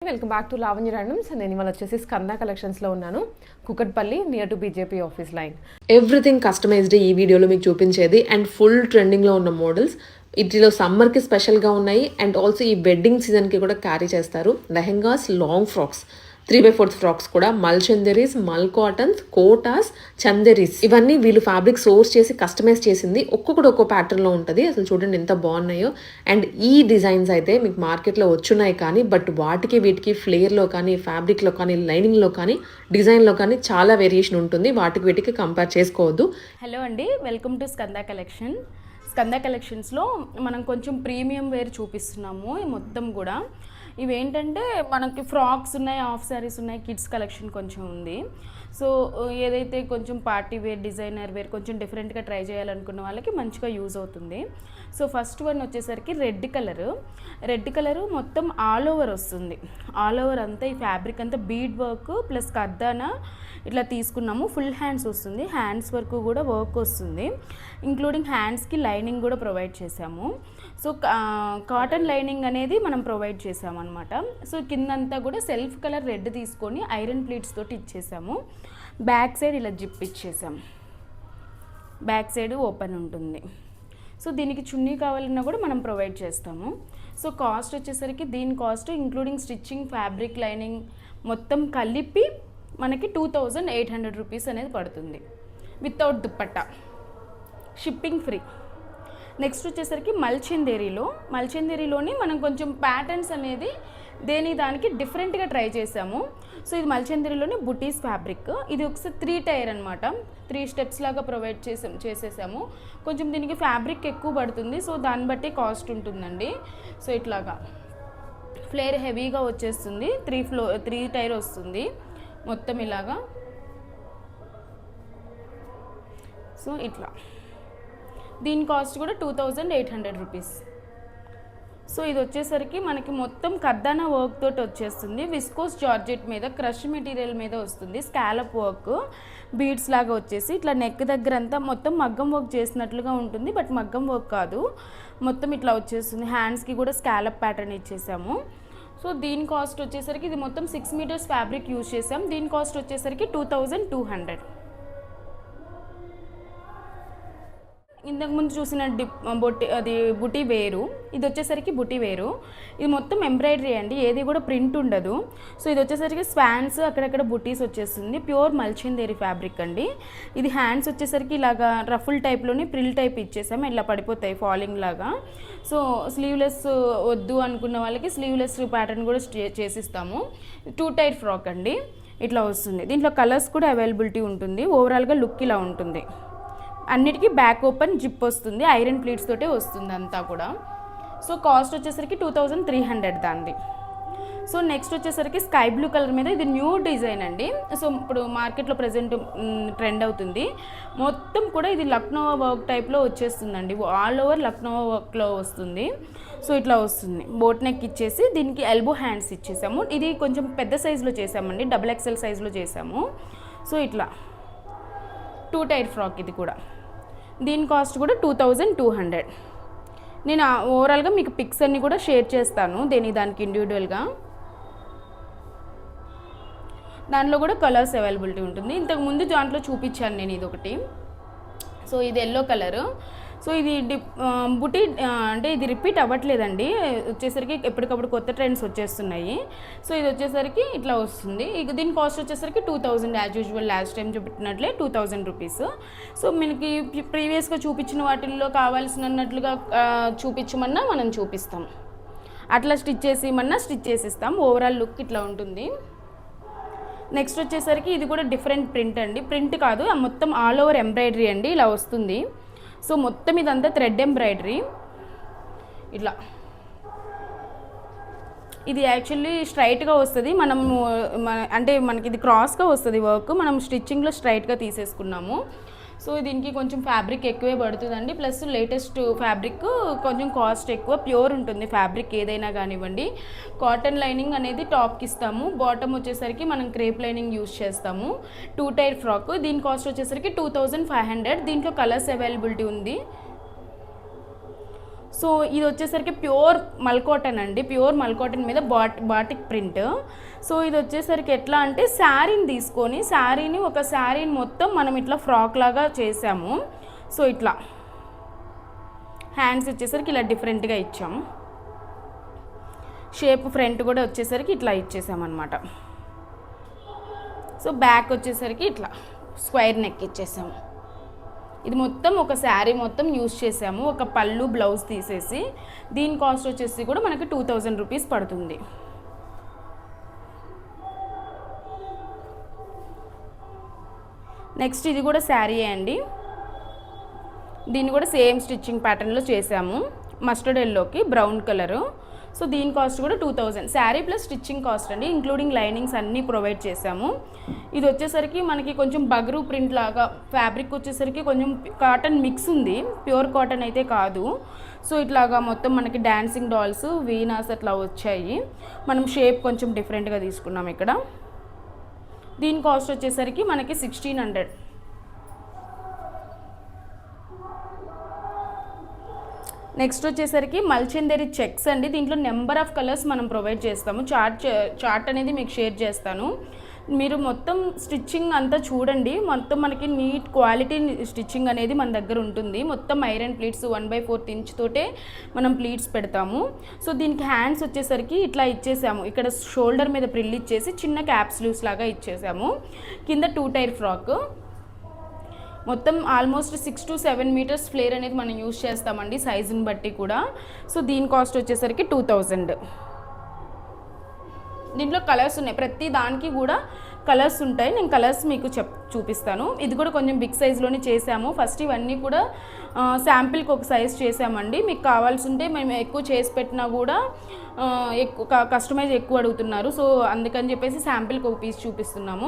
Welcome back to Lavanya randoms. నేను ఇవాళ వచ్చేసి స్కంద కలెక్షన్స్లో ఉన్నాను. Kukatpally near to BJP office line. Everything customised ఈ వీడియోలో మీకు చూపించేది అండ్ ఫుల్ ట్రెండింగ్లో ఉన్న మోడల్స్. వీటిలో సమ్మర్కి స్పెషల్గా ఉన్నాయి అండ్ ఆల్సో ఈ వెడ్డింగ్ సీజన్కి కూడా క్యారీ చేస్తారు. లెహెంగాస్, లాంగ్ ఫ్రాక్స్, 3/4 ఫ్రాక్స్ కూడా, మల్ చందేరీస్, మల్ కాటన్స్, కోటాస్, చందేరీస్, ఇవన్నీ వీళ్ళు ఫ్యాబ్రిక్ సోర్స్ చేసి కస్టమైజ్ చేసింది. ఒక్కొక్కటి ఒక్కో ప్యాటర్న్లో ఉంటుంది. అసలు చూడండి ఎంత బాగున్నాయో. అండ్ ఈ డిజైన్స్ అయితే మీకు మార్కెట్లో వచ్చున్నాయి కానీ బట్ వాటికి వీటికి ఫ్లేర్లో కానీ, ఫ్యాబ్రిక్లో కానీ, లైనింగ్లో కానీ, డిజైన్లో కానీ చాలా వేరియేషన్ ఉంటుంది. వాటికి వీటికి కంపేర్ చేసుకోవద్దు. హలో అండి, welcome to Skanda collection. Skanda కలెక్షన్స్లో మనం కొంచెం ప్రీమియం వేర్ చూపిస్తున్నాము. మొత్తం కూడా ఇవేంటంటే మనకి ఫ్రాక్స్ ఉన్నాయి, హాఫ్ శారీస్ ఉన్నాయి, కిడ్స్ కలెక్షన్ కొంచెం ఉంది. సో ఏదైతే కొంచెం పార్టీ వేర్, డిజైనర్ వేర్ కొంచెం డిఫరెంట్గా ట్రై చేయాలనుకున్న వాళ్ళకి మంచిగా యూజ్ అవుతుంది. సో ఫస్ట్ వన్ వచ్చేసరికి రెడ్ కలరు మొత్తం ఆల్ ఓవర్ వస్తుంది. ఆల్ ఓవర్ అంతా ఈ ఫ్యాబ్రిక్ అంతా బీడ్ వర్క్ ప్లస్ కర్దానా ఇట్లా తీసుకున్నాము. ఫుల్ హ్యాండ్స్ వస్తుంది, హ్యాండ్స్ వరకు కూడా వర్క్ వస్తుంది, ఇంక్లూడింగ్ హ్యాండ్స్కి లైనింగ్ కూడా ప్రొవైడ్ చేసాము. సో కాటన్ లైనింగ్ అనేది మనం ప్రొవైడ్ చేసాము అనమాట. సో కిందంతా కూడా సెల్ఫ్ కలర్ రెడ్ తీసుకొని ఐరన్ ప్లీట్స్ తోటి ఇచ్చేసాము. బ్యాక్ సైడ్ ఇలా జిప్ ఇచ్చేసాము, బ్యాక్ సైడ్ ఓపెన్ ఉంటుంది. సో దీనికి చున్నీ కావాలన్నా కూడా మనం ప్రొవైడ్ చేస్తాము. సో కాస్ట్ వచ్చేసరికి దీని cost including stitching, fabric, lining మొత్తం కలిపి మనకి 2800 రూపీస్ అనేది పడుతుంది without dupatta, shipping free. Next వచ్చేసరికి మల్చందేరీలోని మనం కొంచెం ప్యాటర్న్స్ అనేది దానికి డిఫరెంట్గా ట్రై చేసాము. సో ఇది మల్చందేరీలోని బుటీస్ ఫ్యాబ్రిక్. ఇది ఒకసారి 3 టైర్ అనమాట, 3 స్టెప్స్ లాగా ప్రొవైడ్ చేసేసాము. కొంచెం దీనికి ఫ్యాబ్రిక్ ఎక్కువ పడుతుంది, సో దాన్ని బట్టి కాస్ట్ ఉంటుందండి. సో ఇట్లాగా ఫ్లేర్ హెవీగా వచ్చేస్తుంది, 3 టైర్ వస్తుంది మొత్తం ఇలాగా. సో ఇట్లా దీని కాస్ట్ కూడా 2800 రూపీస్. సో ఇది వచ్చేసరికి మనకి మొత్తం కర్దానా వర్క్ తోటి వచ్చేస్తుంది. విస్కోస్ జార్జెట్ మీద క్రష్ మెటీరియల్ మీద వస్తుంది. స్కాలప్ వర్క్ బీడ్స్ లాగా వచ్చేసి ఇట్లా నెక్ దగ్గర అంతా మొత్తం మగ్గం వర్క్ చేసినట్లుగా ఉంటుంది, బట్ మగ్గం వర్క్ కాదు, మొత్తం ఇట్లా వచ్చేస్తుంది. హ్యాండ్స్కి కూడా స్కాలప్ ప్యాటర్న్ ఇచ్చేసాము. సో దీని కాస్ట్ వచ్చేసరికి ఇది మొత్తం 6 మీటర్స్ ఫ్యాబ్రిక్ యూజ్ చేసాం. దీని కాస్ట్ వచ్చేసరికి 2200. ఇంతకుముందు చూసిన బుటీ వేరు, ఇది వచ్చేసరికి బుటీ వేరు. ఇది మొత్తం ఎంబ్రాయిడరీ అండి, ఏది కూడా ప్రింట్ ఉండదు. సో ఇది వచ్చేసరికి స్వాన్స్, అక్కడక్కడ బుటీస్ వచ్చేస్తుంది. ప్యూర్ మల్చందేరీ ఫ్యాబ్రిక్ అండి. ఇది హ్యాండ్స్ వచ్చేసరికి ఇలాగా రఫుల్ టైప్లోని ప్రిల్ టైప్ ఇచ్చేసాము, ఇలా పడిపోతాయి ఫాలింగ్ లాగా. సో స్లీవ్లెస్ వద్దు అనుకున్న వాళ్ళకి స్లీవ్లెస్ ప్యాటర్న్ కూడా చేసిస్తాము. 2 టైర్ ఫ్రాక్ అండి, ఇట్లా వస్తుంది. దీంట్లో కలర్స్ కూడా అవైలబిలిటీ ఉంటుంది. ఓవరాల్గా లుక్ ఇలా ఉంటుంది. అన్నిటికీ బ్యాక్ ఓపెన్ జిప్ వస్తుంది, ఐరన్ ప్లీట్స్ తోటే వస్తుంది అంతా కూడా. సో కాస్ట్ వచ్చేసరికి 2300 దాన్ని. సో నెక్స్ట్ వచ్చేసరికి స్కై బ్లూ కలర్ మీద, ఇది న్యూ డిజైన్ అండి. సో ఇప్పుడు మార్కెట్లో ప్రజెంట్ ట్రెండ్ అవుతుంది. మొత్తం కూడా ఇది లక్నో వర్క్ టైప్లో వచ్చేస్తుందండి, ఆల్ ఓవర్ లక్నో వర్క్లో వస్తుంది. సో ఇట్లా వస్తుంది. బోట్ నెక్ ఇచ్చేసి దీనికి ఎల్బో హ్యాండ్స్ ఇచ్చేసాము. ఇది కొంచెం పెద్ద సైజులో చేసామండి, XXL సైజులో చేసాము. సో ఇట్లా 2 టైర్ ఫ్రాక్ ఇది కూడా. దీని కాస్ట్ కూడా 2200. నేను ఓవరాల్గా మీకు పిక్స్ అన్ని కూడా షేర్ చేస్తాను దానికి ఇండివిజువల్గా. దాంట్లో కూడా కలర్స్ అవైలబిలిటీ ఉంటుంది. ఇంతకుముందు దాంట్లో చూపించాను నేను ఇది ఒకటి. సో ఇది ఎల్లో కలరు. సో ఇది బుటీ అంటే ఇది రిపీట్ అవ్వట్లేదండి, వచ్చేసరికి ఎప్పటికప్పుడు కొత్త ట్రెండ్స్ వచ్చేస్తున్నాయి. సో ఇది వచ్చేసరికి ఇట్లా వస్తుంది. దీని కాస్ట్ వచ్చేసరికి 2000, యాజ్ యూజువల్ లాస్ట్ టైం చూపెట్టినట్లే 2000 రూపీస్. సో మనకి ప్రీవియస్గా చూపించిన వాటిల్లో కావాల్సినట్లుగా చూపించమన్నా మనం చూపిస్తాం, అట్లా స్టిచ్ చేసిమన్నా స్టిచ్ చేసిస్తాం. ఓవరాల్ లుక్ ఇట్లా ఉంటుంది. నెక్స్ట్ వచ్చేసరికి ఇది కూడా డిఫరెంట్ ప్రింట్ అండి, ప్రింట్ కాదు మొత్తం ఆల్ ఓవర్ ఎంబ్రాయిడరీ అండి, ఇలా వస్తుంది. సో మొత్తం ఇదంతా థ్రెడ్ ఎంబ్రాయిడరీ ఇట్లా. ఇది యాక్చువల్లీ స్ట్రైట్గా వస్తుంది, అంటే మనకి ఇది క్రాస్గా వస్తుంది వర్క్, మనం స్టిచ్చింగ్లో స్ట్రైట్గా తీసేసుకున్నాము. సో దీనికి కొంచెం ఫ్యాబ్రిక్ ఎక్కువే పడుతుందండి, ప్లస్ లేటెస్ట్ ఫ్యాబ్రిక్, కొంచెం కాస్ట్ ఎక్కువ, ప్యూర్ ఉంటుంది ఫ్యాబ్రిక్ ఏదైనా కానివ్వండి. కాటన్ లైనింగ్ అనేది టాప్కి ఇస్తాము, బాటమ్ వచ్చేసరికి మనం క్రేప్ లైనింగ్ యూజ్ చేస్తాము. 2 టైర్ ఫ్రాక్. దీని కాస్ట్ వచ్చేసరికి 2500. దీంట్లో కలర్స్ అవైలబిలిటీ ఉంది. సో ఇది వచ్చేసరికి ప్యూర్ మల్కాటన్ అండి, ప్యూర్ మల్కాటన్ మీద బాటిక్ ప్రింట్. సో ఇది వచ్చేసరికి ఎట్లా అంటే శారీని తీసుకొని ఒక శారీని మొత్తం మనం ఇట్లా ఫ్రాక్ లాగా చేసాము. సో ఇట్లా హ్యాండ్స్ వచ్చేసరికి ఇలా డిఫరెంట్గా ఇచ్చాము. షేప్ ఫ్రంట్ కూడా వచ్చేసరికి ఇట్లా ఇచ్చేసామన్నమాట. సో బ్యాక్ వచ్చేసరికి ఇట్లా స్క్వేర్ నెక్ ఇచ్చేసాము. ఇది మొత్తం ఒక శారీ మొత్తం యూజ్ చేసాము, ఒక పళ్ళు బ్లౌజ్ తీసేసి. దీని కాస్ట్ వచ్చేసి కూడా మనకి 2000 రూపీస్ పడుతుంది. నెక్స్ట్ ఇది కూడా శారీయే అండి, దీన్ని కూడా సేమ్ స్టిచ్చింగ్ ప్యాటర్న్లో చేసాము, మస్టర్డ్ ఎల్లోకి బ్రౌన్ కలరు. సో దీని కాస్ట్ కూడా 2000, శారీ ప్లస్ స్టిచ్చింగ్ కాస్ట్ అండి, ఇంక్లూడింగ్ లైనింగ్స్ అన్నీ ప్రొవైడ్ చేసాము. ఇది వచ్చేసరికి మనకి కొంచెం బగరు ప్రింట్ లాగా, ఫ్యాబ్రిక్ వచ్చేసరికి కొంచెం కాటన్ మిక్స్ ఉంది, ప్యూర్ కాటన్ అయితే కాదు. సో ఇట్లాగా మొత్తం మనకి డాన్సింగ్ డాల్స్, వీనాస్ అట్లా వచ్చాయి. మనం షేప్ కొంచెం డిఫరెంట్గా తీసుకున్నాం ఇక్కడ. దీని కాస్ట్ వచ్చేసరికి మనకి 1600. నెక్స్ట్ వచ్చేసరికి మల్చందేరి చెక్స్ అండి, దీంట్లో నెంబర్ ఆఫ్ కలర్స్ మనం ప్రొవైడ్ చేస్తాము. చార్ట్ అనేది మీకు షేర్ చేస్తాను, మీరు మొత్తం స్టిచ్చింగ్ అంతా చూడండి. మొత్తం మనకి నీట్ క్వాలిటీ స్టిచ్చింగ్ అనేది మన దగ్గర ఉంటుంది. మొత్తం ఐరన్ ప్లీట్స్ 1/4 ఇంచ్ తోటే మనం ప్లీట్స్ పెడతాము. సో దీనికి హ్యాండ్స్ వచ్చేసరికి ఇట్లా ఇచ్చేసాము, ఇక్కడ షోల్డర్ మీద ప్రిల్ ఇచ్చేసి చిన్న క్యాప్ స్లీవ్స్ లాగా ఇచ్చేసాము. కింద 2 టైర్ ఫ్రాక్, మొత్తం ఆల్మోస్ట్ 6 to 7 మీటర్స్ ఫ్లేర్ అనేది మనం యూజ్ చేస్తామండి సైజుని బట్టి కూడా. సో దీని కాస్ట్ వచ్చేసరికి 2000. దీంట్లో కలర్స్ ఉన్నాయి, ప్రతి దానికి కూడా కలర్స్ ఉంటాయి. నేను కలర్స్ మీకు చూపిస్తాను. ఇది కూడా కొంచెం బిగ్ సైజ్లోనే చేసాము. ఫస్ట్ ఇవన్నీ కూడా శాంపిల్కి ఒక సైజ్ చేసామండి. మీకు కావాల్సి ఉంటే మేము ఎక్కువ చేసి పెట్టినా కూడా ఎక్కువ కస్టమైజ్ ఎక్కువ అడుగుతున్నారు. సో అందుకని చెప్పేసి శాంపిల్కి ఒక పీస్ చూపిస్తున్నాము.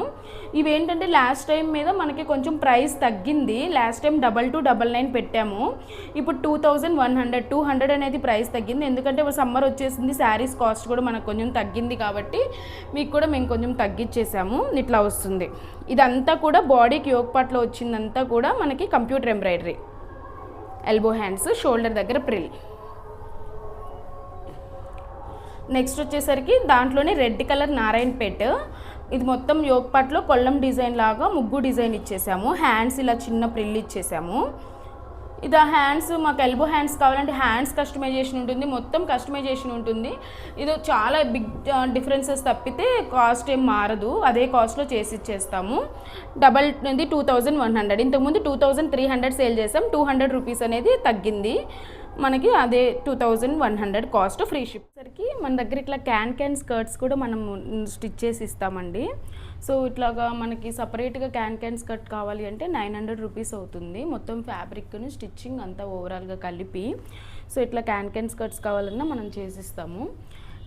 ఇవేంటంటే లాస్ట్ టైం మీద మనకి కొంచెం ప్రైస్ తగ్గింది. లాస్ట్ టైం 2299 పెట్టాము, ఇప్పుడు 2100, 200 అనేది ప్రైస్ తగ్గింది. ఎందుకంటే సమ్మర్ వచ్చేసింది, శారీస్ కాస్ట్ కూడా మనకు కొంచెం తగ్గింది కాబట్టి మీకు కూడా మేము కొంచెం తగ్గించేసాము. ఇట్లా వస్తుంది. ఇదంతా కూడా బాడీకి యోక్ పార్ట్లో వచ్చిందంతా కూడా మనకి computer embroidery, elbow hands, shoulder దగ్గర ప్రిల్. నెక్స్ట్ వచ్చేసరికి దాంట్లోనే రెడ్ కలర్ నారాయణపేట్, ఇది మొత్తం యోక్ పార్ట్లో కొల్లం డిజైన్ లాగా ముగ్గు డిజైన్ ఇచ్చేసాము. హ్యాండ్స్ ఇలా చిన్న ప్రిల్ ఇచ్చేసాము. ఇది హ్యాండ్స్ మాకు ఎల్బో హ్యాండ్స్ కావాలంటే హ్యాండ్స్ కస్టమైజేషన్ ఉంటుంది, మొత్తం కస్టమైజేషన్ ఉంటుంది. ఇది చాలా బిగ్ డిఫరెన్సెస్ తప్పితే కాస్ట్ ఏం మారదు, అదే కాస్ట్లో చేసి ఇచ్చేస్తాము. ఇది 2100, ఇంతకుముందు 2300 సేల్ చేసాం, 200 రూపీస్ అనేది తగ్గింది మనకి, అదే 2100 కాస్ట్, ఫ్రీ షిప్. సరికి మన దగ్గర ఇట్లా క్యాన్ స్కర్ట్స్ కూడా మనం స్టిచ్ చేసి ఇస్తామండి. సో ఇట్లాగా మనకి సపరేట్గా క్యాన్ స్కర్ట్ కావాలి అంటే 900 రూపీస్ అవుతుంది, మొత్తం ఫ్యాబ్రిక్ను స్టిచ్చింగ్ అంతా ఓవరాల్గా కలిపి. సో ఇట్లా క్యాన్ స్కర్ట్స్ కావాలన్నా మనం చేసిస్తాము.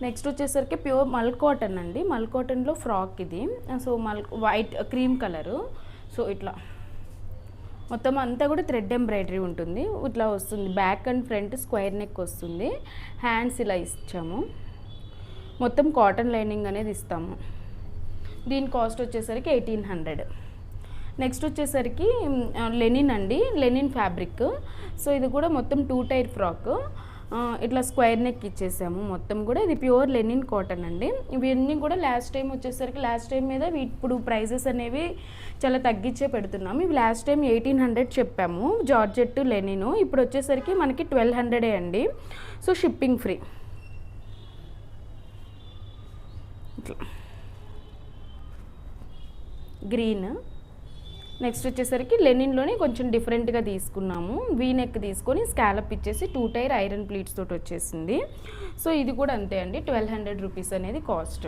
నెక్స్ట్ వచ్చేసరికి ప్యూర్ మల్కాటన్ అండి, మల్కాటన్లో ఫ్రాక్ ఇది. So white cream colour. So ఇట్లా మొత్తం అంతా కూడా థ్రెడ్ ఎంబ్రాయిడరీ ఉంటుంది, ఇట్లా వస్తుంది. Back and front square neck వస్తుంది. హ్యాండ్స్ ఇలా ఇచ్చాము, మొత్తం కాటన్ లైనింగ్ అనేది ఇస్తాము. దీని కాస్ట్ వచ్చేసరికి 1800. నెక్స్ట్ వచ్చేసరికి లెనిన్ అండి, లెనిన్ ఫ్యాబ్రిక్. సో ఇది కూడా మొత్తం 2 టైర్ ఫ్రాక్, ఇట్లా స్క్వేర్ నెక్ ఇచ్చేసాము మొత్తం కూడా. ఇది ప్యూర్ లెనిన్ కాటన్ అండి. ఇవన్నీ కూడా లాస్ట్ టైం మీద ఇప్పుడు ప్రైజెస్ అనేవి చాలా తగ్గించే పెడుతున్నాము. ఇవి లాస్ట్ టైం 1800 చెప్పాము, జార్జెట్ లెనిన్. ఇప్పుడు వచ్చేసరికి మనకి 1200 అండి. So shipping free. ఇట్లా గ్రీన్. నెక్స్ట్ వచ్చేసరికి లెనిన్లోనే కొంచెం డిఫరెంట్గా తీసుకున్నాము, వీ నెక్ తీసుకొని స్కాలప్ ఇచ్చేసి 2 టైర్ ఐరన్ ప్లీట్స్ తోటి వచ్చేసింది. సో ఇది కూడా అంతే అండి, 1200 రూపీస్ అనేది cost.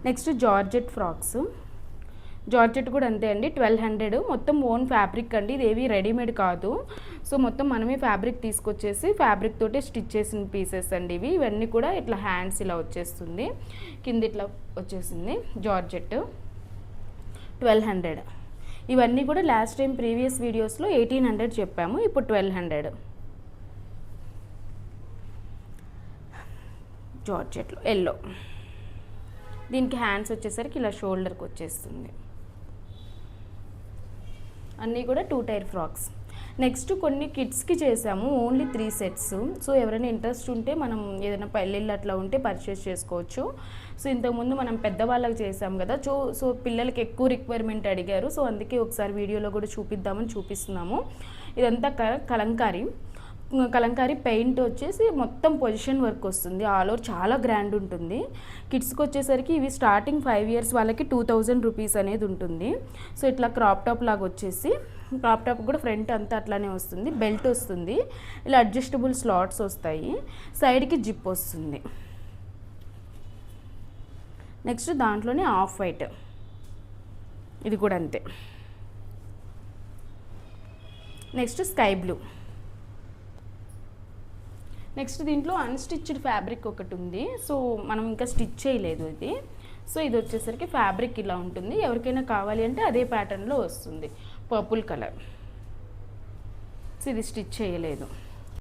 Next georgette frocks, georgette కూడా అంతే అండి, 1200. మొత్తం ఓన్ ఫ్యాబ్రిక్ అండి, ఇది ఏవి రెడీమేడ్ కాదు. సో మొత్తం మనమే ఫ్యాబ్రిక్ తీసుకొచ్చేసి ఫ్యాబ్రిక్ తోటే స్టిచ్ చేసిన పీసెస్ అండి ఇవి. ఇవన్నీ కూడా ఇట్లా హ్యాండ్స్ ఇలా వచ్చేస్తుంది, కింద ఇట్లా వచ్చేసింది. జార్జెట్ 1200. ఇవన్నీ కూడా లాస్ట్ టైం ప్రీవియస్ వీడియోస్లో 1800 చెప్పాము, ఇప్పుడు 1200. జార్జెట్లో ఎల్లో, దీనికి హ్యాండ్స్ వచ్చేసరికి ఇలా షోల్డర్కి వచ్చేస్తుంది. అన్నీ కూడా 2 టైర్ ఫ్రాక్స్. నెక్స్ట్ కొన్ని కిడ్స్కి చేసాము, ఓన్లీ 3 సెట్స్. సో ఎవరైనా ఇంట్రెస్ట్ ఉంటే మనం ఏదైనా పెళ్ళిళ్ళు అట్లా ఉంటే పర్చేస్ చేసుకోవచ్చు. సో ఇంతకుముందు మనం పెద్దవాళ్ళకి చేసాం కదా, సో పిల్లలకి ఎక్కువ రిక్వైర్మెంట్ అడిగారు. సో అందుకే ఒకసారి వీడియోలో కూడా చూపిద్దామని చూపిస్తున్నాము. ఇదంతా కలంకారీ పెయింట్ వచ్చేసి మొత్తం పొజిషన్ వర్క్ వస్తుంది. ఆల్ ఓవర్ చాలా గ్రాండ్ ఉంటుంది. కిడ్స్కి వచ్చేసరికి ఇవి స్టార్టింగ్ 5 ఇయర్స్ వాళ్ళకి 2000 రూపీస్ అనేది ఉంటుంది. సో ఇట్లా క్రాప్ టాప్ లాగా వచ్చేసి, క్రాప్ టాప్ కూడా ఫ్రంట్ అంతా అట్లానే వస్తుంది, బెల్ట్ వస్తుంది, ఇలా అడ్జస్టబుల్ స్లాట్స్ వస్తాయి, సైడ్కి జిప్ వస్తుంది. నెక్స్ట్ దాంట్లోనే ఆఫ్ వైట్, ఇది కూడా అంతే. Next sky blue. నెక్స్ట్ దీంట్లో అన్స్టిచ్డ్ ఫ్యాబ్రిక్ ఒకటి ఉంది. సో మనం ఇంకా స్టిచ్ చేయలేదు ఇది. సో ఇది వచ్చేసరికి ఫ్యాబ్రిక్ ఇలా ఉంటుంది. ఎవరికైనా కావాలి అంటే అదే ప్యాటర్న్లో వస్తుంది, పర్పుల్ కలర్. సో ఇది స్టిచ్ చేయలేదు.